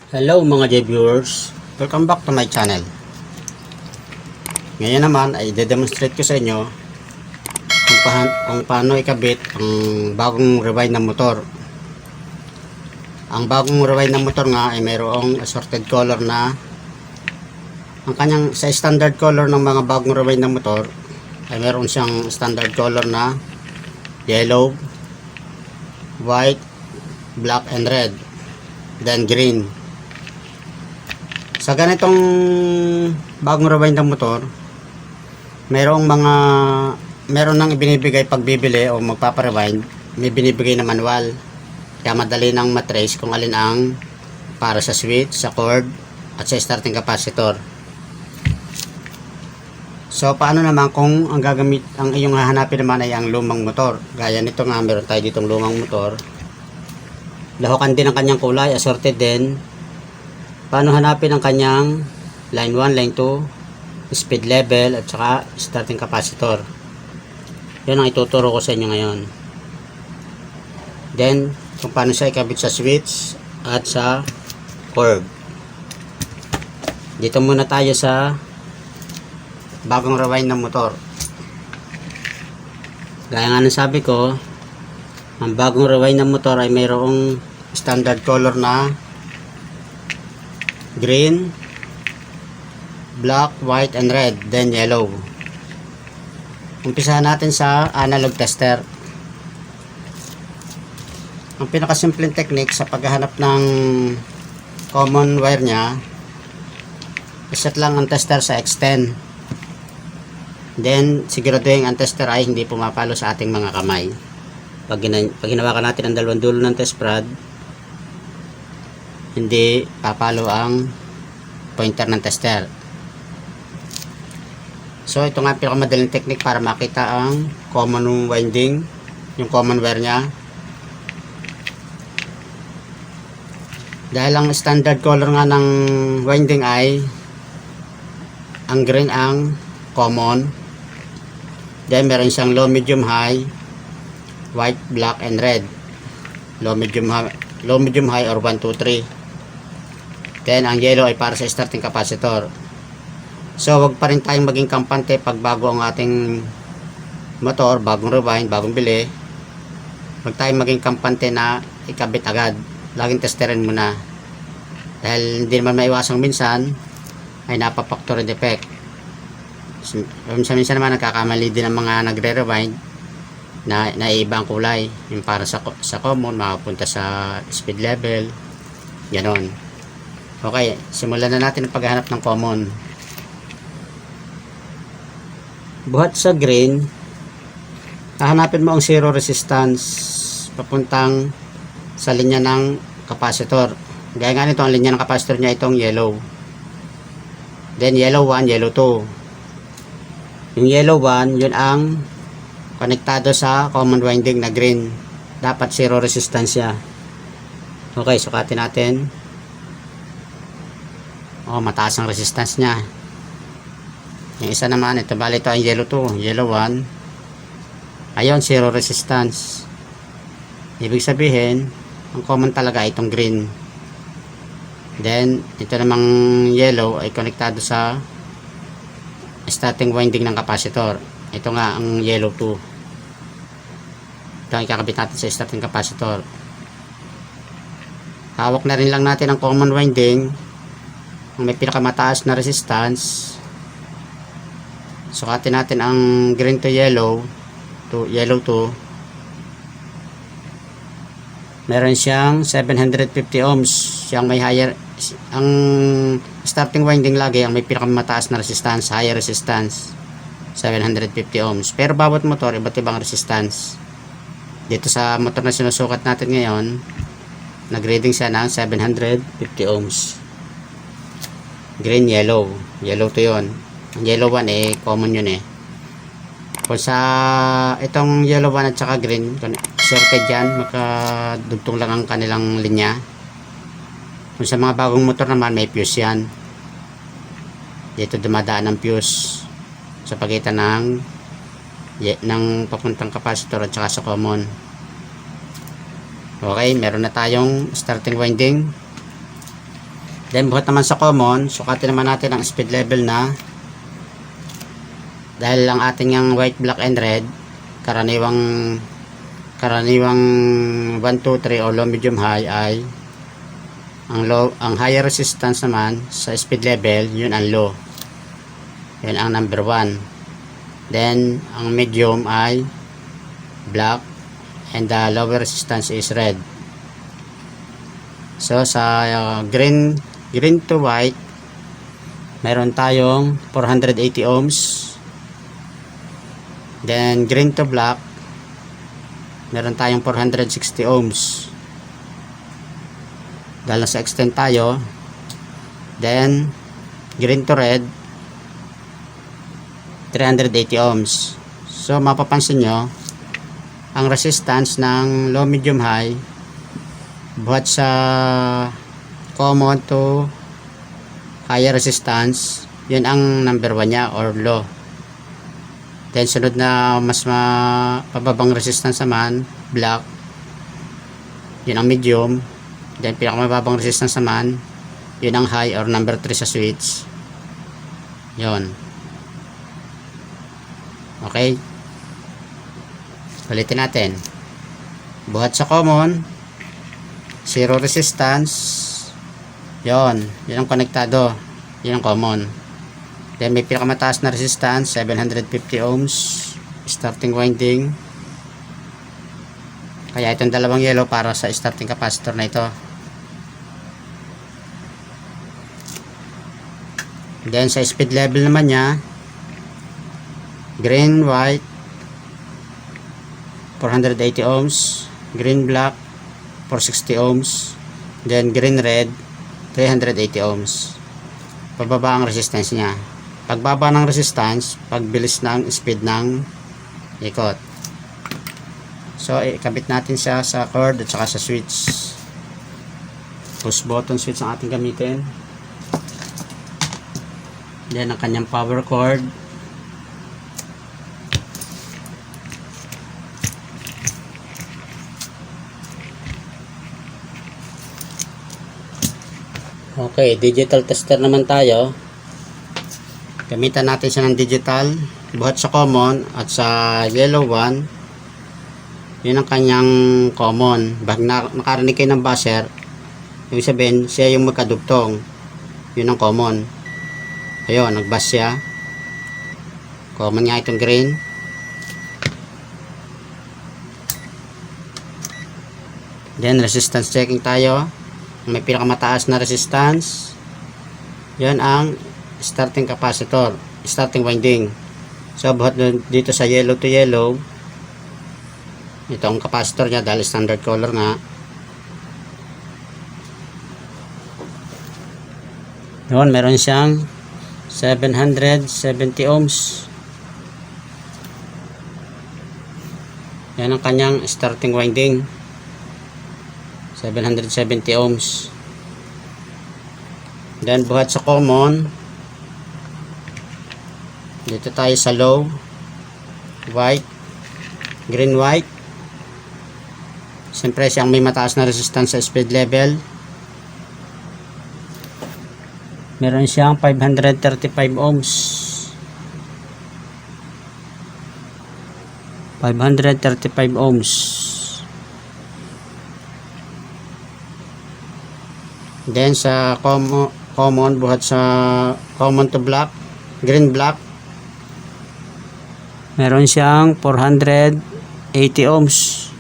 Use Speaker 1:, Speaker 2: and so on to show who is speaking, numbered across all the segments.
Speaker 1: Hello mga J-viewers, welcome back to my channel. Ngayon naman ay i-demonstrate ko sa inyo kung paano ikabit ang bagong rewind na motor. Ang bagong rewind na motor nga ay mayroong assorted color na ang kanyang sa standard color ng mga bagong rewind na motor ay mayroon siyang standard color na yellow, white, black and red, then green. Sa ganitong bagong rewind ng motor, meron nang ibinibigay pagbibili o magpapa-rewind, may binibigay na manual. Kaya madali nang matrace kung alin ang para sa switch, sa cord, at sa starting capacitor. So paano naman kung ang iyong hahanapin naman ay ang lumang motor? Gaya nito nga, meron tayo ditong lumang motor. Lahukan din ang kanyang kulay, assorted din. Paano hanapin ang kanyang line 1, line 2, speed level at saka starting capacitor? Yan ang ituturo ko sa inyo ngayon. Then kung paano siya ikabit sa switch at sa cord. Dito muna tayo sa bagong rewind ng motor. Gaya nga ng sabi ko, ang bagong rewind ng motor ay mayroong standard color na green, black, white, and red, then yellow. Umpisahan natin sa analog tester. Ang pinakasimpleng technique sa paghahanap ng common wire nya, iset lang ang tester sa X10. Then siguraduhin ang tester ay hindi pumapalo sa ating mga kamay. Pag hinawakan natin ang dalawang dulo ng test rod, hindi papalo ang pointer ng tester. So ito nga pinakamadaling technique para makita ang common winding, yung common wire nya. Dahil ang standard color nga ng winding ay ang green ang common, then meron siyang low, medium, high, white, black, and red. Low, medium, high or 1, 2, 3. Then ang yellow ay para sa starting capacitor. So wag pa rin tayong maging kampante pag bago ang ating motor, bagong rewind, bagong bili. Wag tayong maging kampante na ikabit agad. Laging testerin muna. Dahil hindi naman maiwasang minsan ay napapactory defect. Minsan naman nagkakamali din ang mga nagre-rewind na naiiba ang kulay. Yung para sa common, makapunta sa speed level. Ganon. Okay, simulan na natin ang paghahanap ng common. Buhat sa green, hahanapin mo ang zero resistance papuntang sa linya ng capacitor. Gaya nga nito, ang linya ng capacitor niya itong yellow. Then yellow 1, yellow 2. Yung yellow 1, yun ang konektado sa common winding na green. Dapat zero resistance siya. Okay, sukatin natin. Mataas ang resistance niya. Yung isa naman, ito bali ito ang yellow 2, yellow 1. Ayun, zero resistance. Ibig sabihin, ang common talaga ay itong green. Then, ito namang yellow ay konektado sa starting winding ng capacitor. Ito nga ang yellow 2. Ito ang ikakabit natin sa starting capacitor. Hawak na rin lang natin ang common winding. May pinakamataas na resistance. Sukatin natin ang green to yellow 2. Meron siyang 750 ohms. Siyang may higher, ang starting winding lagi ang may pinakamataas na resistance, higher resistance 750 ohms. Pero bawat motor iba't ibang resistance. Dito sa motor na sinusukat natin ngayon, nag-reading siya ng 750 ohms. Green, yellow 2 yun. Ang yellow 1 common yun Kung sa itong yellow 1 at saka green, sorted yan, makadugtong lang ang kanilang linya. Kung sa mga bagong motor naman, may fuse yan. Dito dumadaan ang fuse sa pagitan ng papuntang capacitor at saka sa common. Okay, meron na tayong starting winding. Then buhat naman sa common, sukatin naman natin ang speed level na, dahil lang ating yung white, black, and red, karaniwang 1, 2, 3 o low, medium, high ay ang higher resistance naman sa speed level, yun ang low. Yun ang number 1. Then ang medium ay black and the lower resistance is red. So sa green to white, meron tayong 480 ohms. Then green to black, meron tayong 460 ohms. Dahil sa extend tayo. Then green to red, 380 ohms. So mapapansin nyo, ang resistance ng low, medium, high, buhat sa common to higher resistance, yun ang number 1 nya or low. Then sunod na mas pababang resistance naman, black, yun ang medium. Then pinakamababang resistance naman, yun ang high or number 3 sa switch. Yun. Okay, ulitin natin. Buhat sa common, zero resistance, yun ang konektado, yun ang common. Then may pinakamataas na resistance, 750 ohms, starting winding. Kaya itong dalawang yellow para sa starting capacitor na ito. Then sa speed level naman nya, green, white, 480 ohms, green, black, 460 ohms, then green, red, 380 ohms. Pababa ang resistance niya. Pagbaba ng resistance, pagbilis ng speed ng ikot. So ikabit natin siya sa cord at saka sa switch. Push button switch ang ating gamitin. Then ang kanyang power cord. Okay, digital tester naman tayo. Gamitan natin siya ng digital. Buhat sa common at sa yellow one, yun ang kanyang common. Pag nakarinig kayo ng buzzer, yung sabihin, siya yung magkadugtong. Yun ang common. Ayun, nag-buzz siya. Common nga itong green. Then resistance checking tayo. May pinakamataas na resistance, yan ang starting capacitor, starting winding. So buhat dito sa yellow to yellow, ito ang capacitor nya dahil standard color nga. Yun, meron siyang 770 ohms. Yan ang kanyang starting winding, 770 ohms. Then buhat sa common, dito tayo sa low, white, green, white. Siyempre siyang may mataas na resistance sa speed level. Meron siyang 535 ohms. 535 ohms. Then sa common, buhat sa common to black, green, black, meron siyang 480 ohms.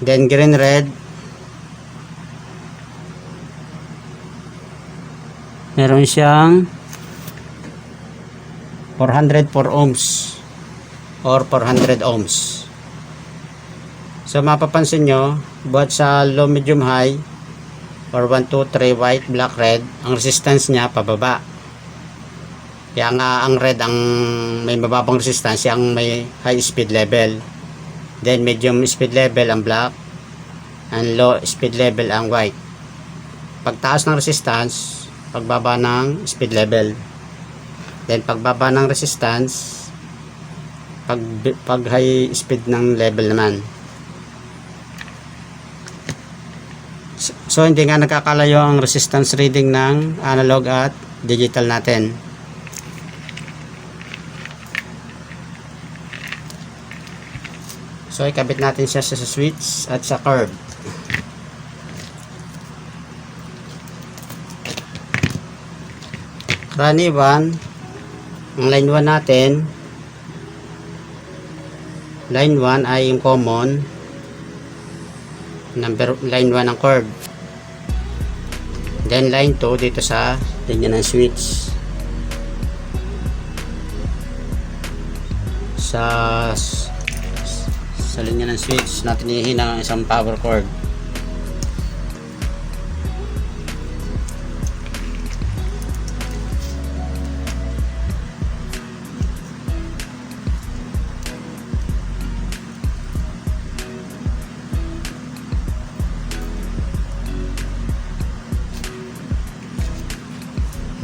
Speaker 1: Then green, red, meron siyang 404 ohms or 400 ohms. So mapapansin nyo, buhat sa low, medium, high or 1, 2, 3, white, black, red, ang resistance niya pababa. Kaya nga ang red ang may mababang resistance, yung may high speed level. Then medium speed level ang black, and low speed level ang white. Pagtaas ng resistance, pagbaba ng speed level. Then pagbaba ng resistance, pag high speed ng level naman. So hindi nga nagkakalayo ang resistance reading ng analog at digital natin. So ikabit natin siya sa switch at sa curve. Runny 1, ang line 1 natin, line 1 ay yung common, line 1 ang curve. Then line 2 dito sa linya ng switch. Sa linya ng switch natin ihina ang isang power cord.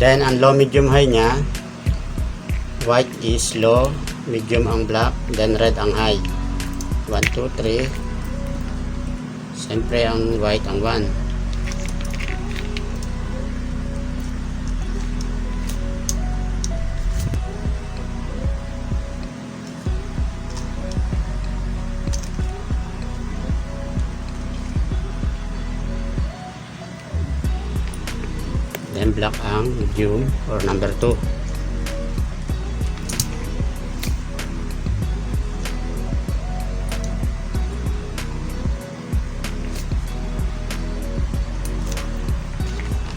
Speaker 1: Then ang low, medium, high nya, white is low, medium ang black, then red ang high. 1, 2, 3. Siyempre ang white ang 1. Then black ang medium or number 2.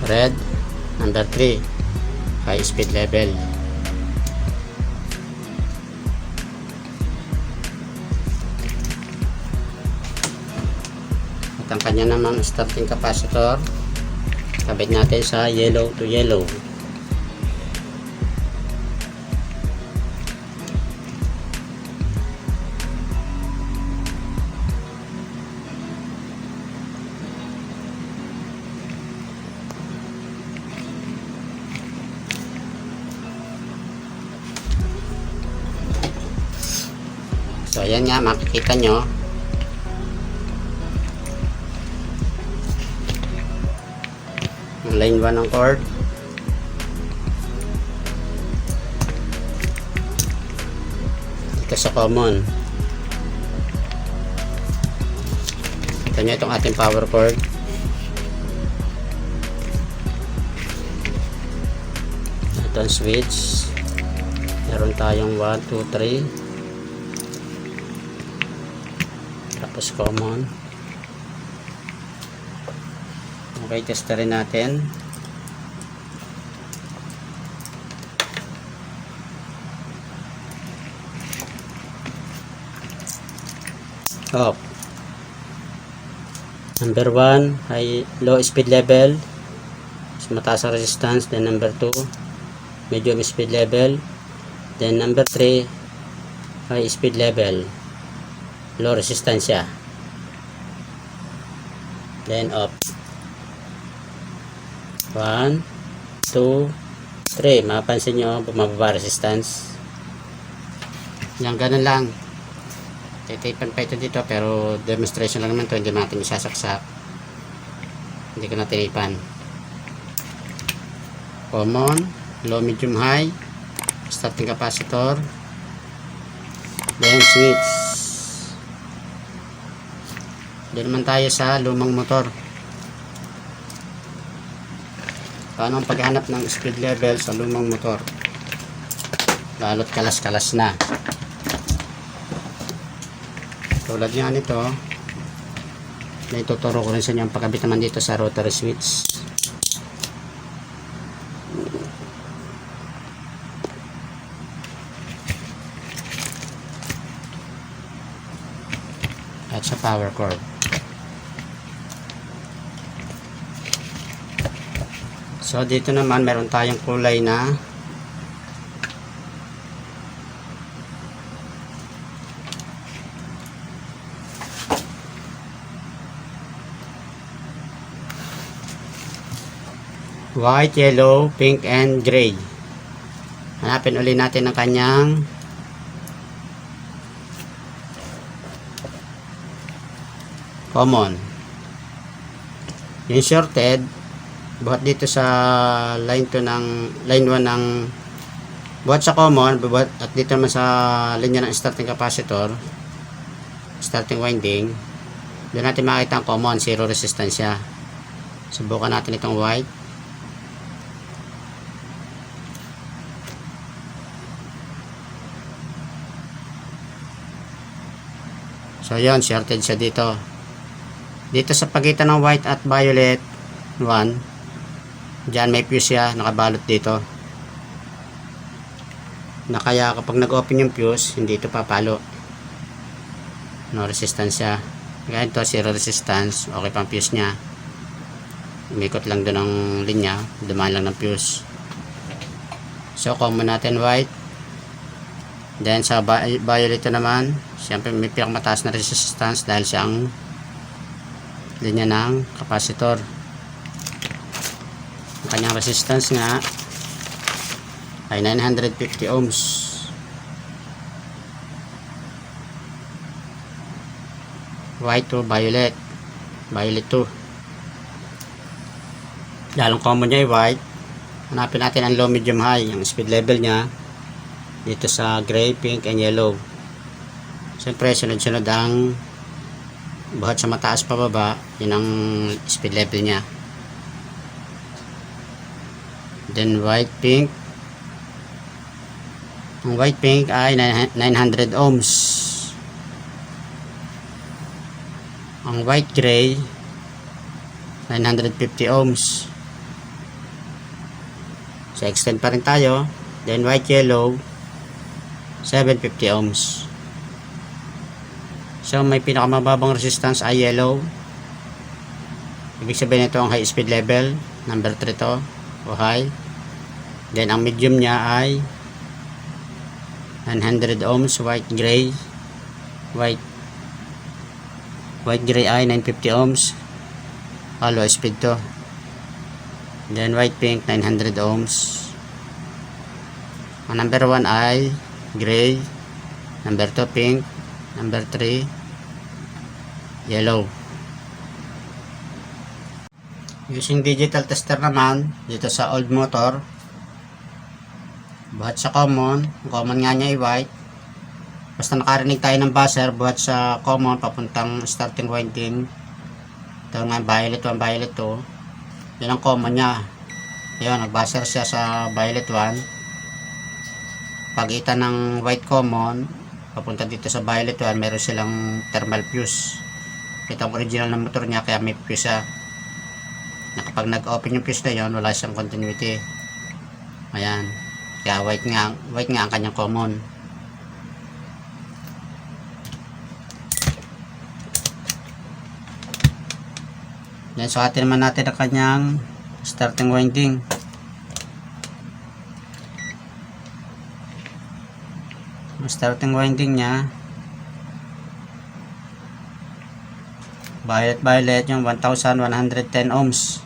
Speaker 1: Red number 3, high speed level. At ang kanya namang starting capacitor, kabit natin sa yellow to yellow. So ayan nga, makikita nyo ang line 1 ng cord. Ito sa common. Ito nyo itong ating power cord. Ito ang switch. Meron tayong 1, 2, 3. Tapos common. Okay, testerin natin. Off. Number 1, high, low speed level. Mas mataas ang resistance. Then number 2, medium speed level. Then number 3, high speed level. Low resistance siya. Then off. 1, 2, 3. Mapapansin nyo, bumababa resistance. Yan, ganun lang. Titipan pa ito dito, pero demonstration lang naman ito. Hindi natin isasaksak. Hindi ko na tinipan. Common, low, medium, high. Starting capacitor. Then switch. Doon naman tayo sa lumang motor. Paano ang paghanap ng speed level sa lumang motor? Lalo't kalas-kalas na. Tulad nga nito, na ituturo ko rin sa inyo ang pagkabit naman dito sa rotary switch. At sa power cord. So dito naman meron tayong kulay na white, yellow, pink, and gray. Hanapin ulit natin ang kanyang common. Yung shorted, buhat dito sa line 2 ng line 1 ng buhat sa common, buhat at dito naman sa linya ng starting capacitor, starting winding. Doon natin makita ang common, zero resistance siya. Subukan natin itong white. So yun, shorted siya dito. Dito sa pagitan ng white at violet 1, dyan may fuse siya, nakabalot dito. Na kaya kapag nag-open yung fuse, hindi ito papalo. No resistance siya. Kaya ito, zero resistance. Okay pang fuse niya. Umikot lang doon ang linya, dumaan lang ng fuse. So common natin white. Then sa violet naman, siyempre may pinakamataas na resistance dahil siya ang linya ng capacitor. Ang kanyang resistance nga ay 950 ohms. White to violet. Violet to. Dahil ang common niya ay white, hanapin natin ang low, medium, high. Ang speed level niya dito sa gray, pink, and yellow. Siyempre, sunod-sunod ang buhat sa mataas pababa, yun ang speed level niya. Then white, pink. Ang white, pink ay 900 ohms. Ang white, gray 950 ohms. So extend pa rin tayo. Then white, yellow 750 ohms. So may pinakamababang resistance ay yellow. Ibig sabihin ito ang high speed level, number 3 to, o high. Then ang medium niya ay 900 ohms. White, gray. White gray ay 950 ohms. Low speed to. Then white, pink 900 ohms. Ang number 1 ay gray, number 2 pink, number 3 yellow. Using digital tester naman dito sa old motor, buhat sa common nga niya ay white. Basta nakarinig tayo ng buzzer buhat sa common papuntang starting winding, ito nga violet 1, violet 2, yun ang common niya. Yun, nag-buzzer siya sa violet 1. Pagitan ng white common papunta dito sa violet 1, meron silang thermal fuse. Ito ang original ng motor niya, kaya may fuse siya na kapag nag-open yung fuse na yun, wala siyang continuity. Ayan, kaya white nga ang kanyang common. Then sukatin naman natin ang kanyang starting winding. Starting winding niya violet yung 1110 ohms.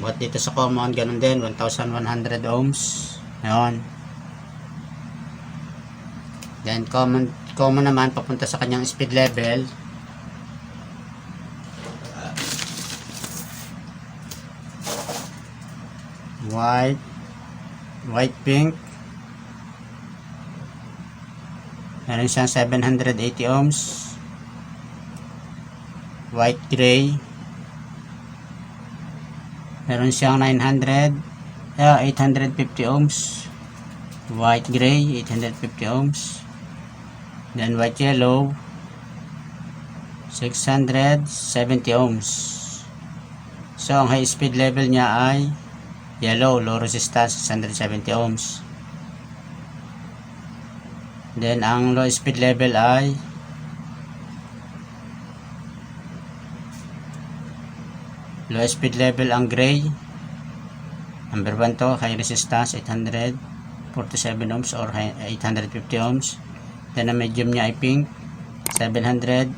Speaker 1: Buhat dito sa common ganun din, 1100 ohms. Ayun. Then common naman papunta sa kanyang speed level white, pink, meron siyang 780 ohms. White, gray, meron siyang 850 ohms. White, gray 850 ohms. Then white, yellow 670 ohms. So ang high speed level niya ay yellow, low resistance 670 ohms. Then ang low speed level ay low speed level ang gray, number 1 to, high resistance 847 ohms or 850 ohms. Then ang medium niya ay pink 780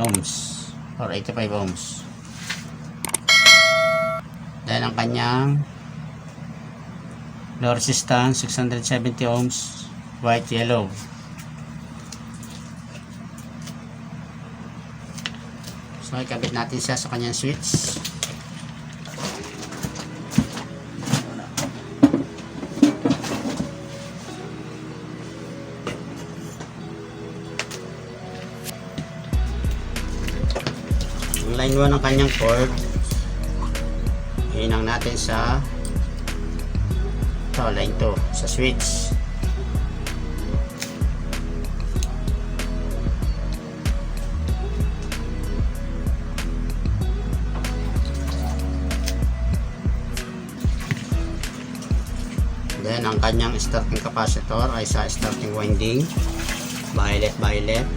Speaker 1: ohms or 85 ohms. Then ang kanyang low resistance 670 ohms, white, yellow. So ikabit natin siya sa kanyang switch. Ang line 1 ng kanyang cord, hinang natin sa line 2 sa switch. Then ang kanyang starting capacitor ay sa starting winding, violet.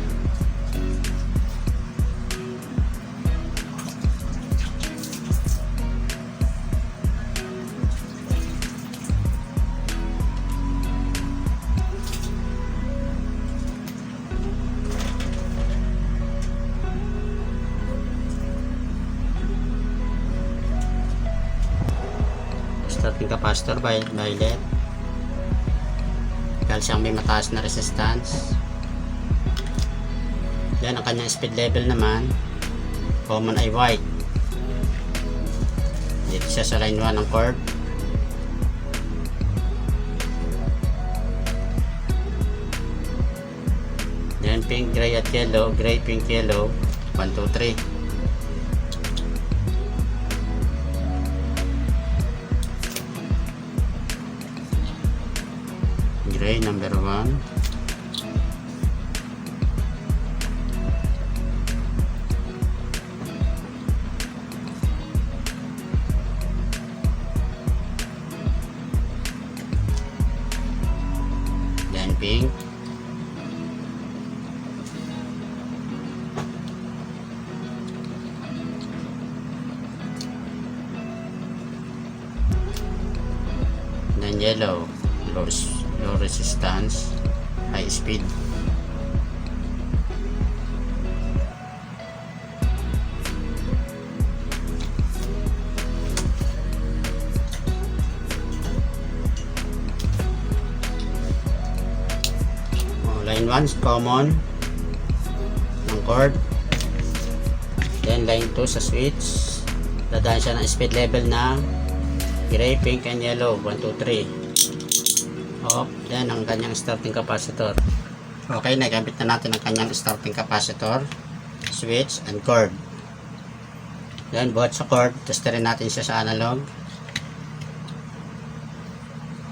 Speaker 1: Starting capacitor violet, dahil siyang may mataas na resistance. Yan ang kanyang speed level naman, common ay white. Dito siya sa line 1 ng cord. Yan pink, gray at yellow, gray, pink, yellow, 1, 2, 3. Gray number 1, then pink, then yellow, low resistance, high speed. Line 1 common ng cord, then line 2 sa switch, dadaan siya ng speed level na gray, pink, and yellow, 1, 2, 3. Off. Yan ang kanyang starting capacitor. Okay, nagamit na natin ang kanyang starting capacitor, switch, and cord. Yan, buhat sa cord, testerin natin siya sa analog.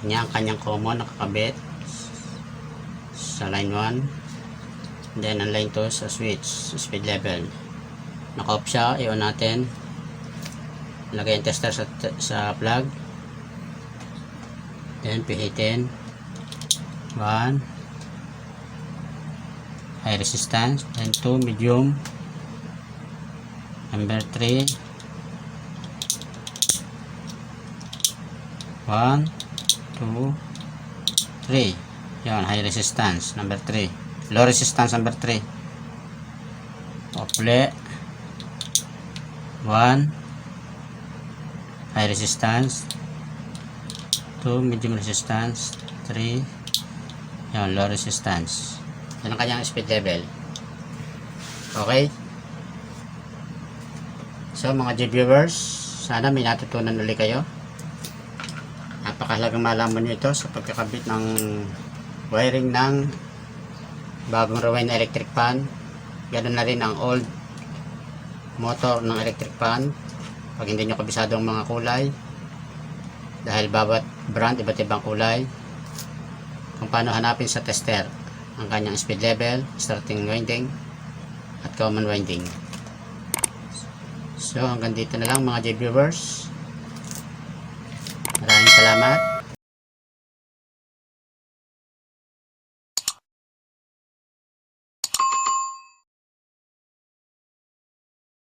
Speaker 1: Yan ang kanyang common nakakabit sa line 1, then ang line 2 sa switch, speed level. Naka-off siya, i-on natin. Lagay yung tester sa plug, then pihitin. 1 high resistance, then 2 medium, number 3, 1, 2, 3. Yan, high resistance number 3, low resistance number 3, ople, 1 high resistance, 2 medium resistance, 3 yan, low resistance. Yan ang kanyang speed level. Okay, so mga G-viewers, sana may natutunan ulit kayo. Napakahalagang malaman nyo ito sa pagkakabit ng wiring ng bagong Rewind electric fan. Ganun na rin ang old motor ng electric fan pag hindi nyo kabisado ang mga kulay, dahil bawat brand iba't ibang kulay. Kung paano hanapin sa tester ang kanyang speed level, starting winding at common winding. So hanggang dito na lang mga J-viewers. Maraming salamat.